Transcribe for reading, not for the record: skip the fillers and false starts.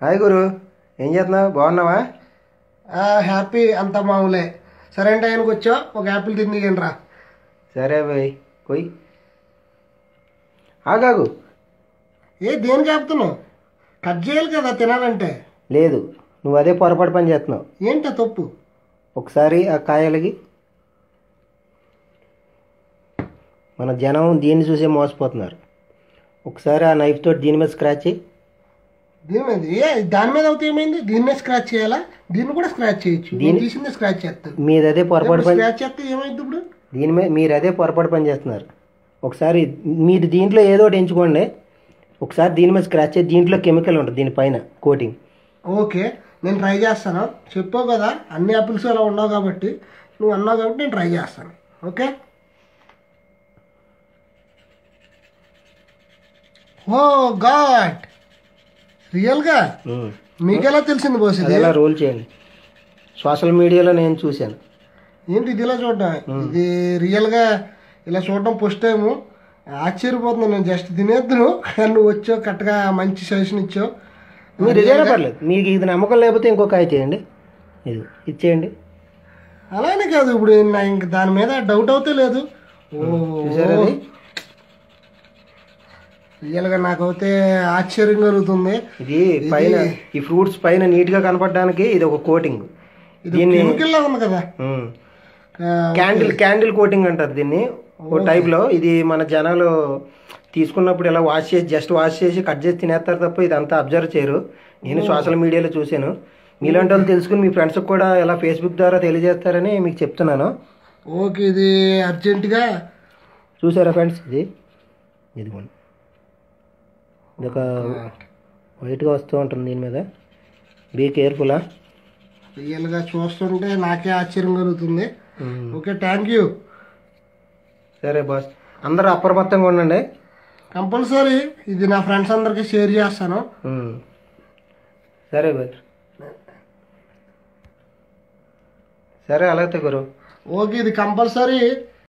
Hi గురు, ఏం చేస్తున్నావు? బాగున్నావా? హ్యాపీ అంత మామూలే. సరే టైంకి వచ్చా, ఒక యాపిల్ తిందిగండి రా. సరే బాయ్, కొయ్. ఆగాగు. దేనికి చెప్తున్నావు? కట్ చేయాలి కదా తినాలంటే. లేదు, నువ్వు అదే పొరపాటు పని చేస్తున్నావు. ఏంటో తప్పు? ఒకసారి ఆ కాయలకి మన జనం దీన్ని చూసే మోసపోతున్నారు. ఒకసారి ఆ నైఫ్ తోటి దీని మీద స్క్రాచ్ చేయి. దీని మీద దాని మీద అవుతే ఏమైంది? దీని మీద స్క్రాచ్ చేయాలా? దీన్ని కూడా స్క్రాచ్ చేయొచ్చు. దీన్ని తీసింది స్క్రాచ్ చేస్తాను. మీరు అదే పొరపాటు పని స్క్రాచ్ చేస్తే ఏమైంది ఇప్పుడు? దీని మీద మీరు అదే పొరపాటు పని చేస్తున్నారు. ఒకసారి మీరు దీంట్లో ఏదో ఒకటి ఎంచుకోండి. ఒకసారి దీని మీద స్క్రాచ్ చేసి దీంట్లో కెమికల్ ఉంటుంది, దీనిపైన కోటింగ్. ఓకే, నేను ట్రై చేస్తాను. చెప్పావు కదా అన్ని యాపిల్స్ అలా ఉండవు కాబట్టి, నువ్వు అన్నావు కాబట్టి నేను ట్రై చేస్తాను. ఓకే. ఓ గాడ్, రియల్గా మీకెలా తెలిసింది బాస్? అలా రోల్ చేయండి. సోషల్ మీడియాలో నేను చూశాను. ఏంటి ఇది ఇలా చూడడం? ఇది రియల్గా ఇలా చూడడం ఫస్ట్ టైము. ఆశ్చర్యపోతున్నాను. నేను జస్ట్ తినేద్దును, నువ్వు వచ్చావు కరెక్ట్గా మంచి సజెషన్ ఇచ్చావు. మీరు ఇదేనా పర్లేదు, మీకు ఇది నమ్మకం లేకపోతే ఇంకొక కాయ చేయండి. ఇది ఇచ్చేయండి. అలానే కాదు, ఇప్పుడు ఇంక దాని మీద డౌట్ అవుతే లేదు. చూసారా? రియల్గా నాకైతే ఆశ్చర్యం కలుగుతుంది. ఇది పైన ఈ ఫ్రూట్స్ పైన నీట్ గా కనపడడానికి ఇది ఒక కోటింగ్. దీన్ని కెమికల్ లా ఉంది కదా, క్యాండిల్ కోటింగ్ అంటారు దీన్ని ఓ టైప్ లో. ఇది మన జనాలు తీసుకున్నప్పుడు ఇలా జస్ట్ వాష్ చేసి కట్ చేసి తినేస్తారు తప్ప ఇదంతా అబ్జర్వ్ చేయరు. నేను సోషల్ మీడియాలో చూశాను. మీలాంటి వాళ్ళు తెలుసుకుని మీ ఫ్రెండ్స్కి కూడా ఇలా ఫేస్బుక్ ద్వారా తెలియజేస్తారని మీకు చెప్తున్నాను. ఓకే, ఇది అర్జెంటుగా చూసారా ఫ్రెండ్స్? ఇదిగోండి, ఇది ఒక వైట్గా వస్తూ ఉంటుంది దీని మీద. Be careful. రియల్గా చూస్తుంటే నాకే ఆశ్చర్యం కలుగుతుంది. Okay, thank you. సరే బాస్, అందరూ అప్రమత్తంగా ఉండండి. కంపల్సరీ ఇది నా ఫ్రెండ్స్ అందరికి షేర్ చేస్తాను. సరే బాయ్. సరే అలాగే గురు. ఓకే, ఇది కంపల్సరీ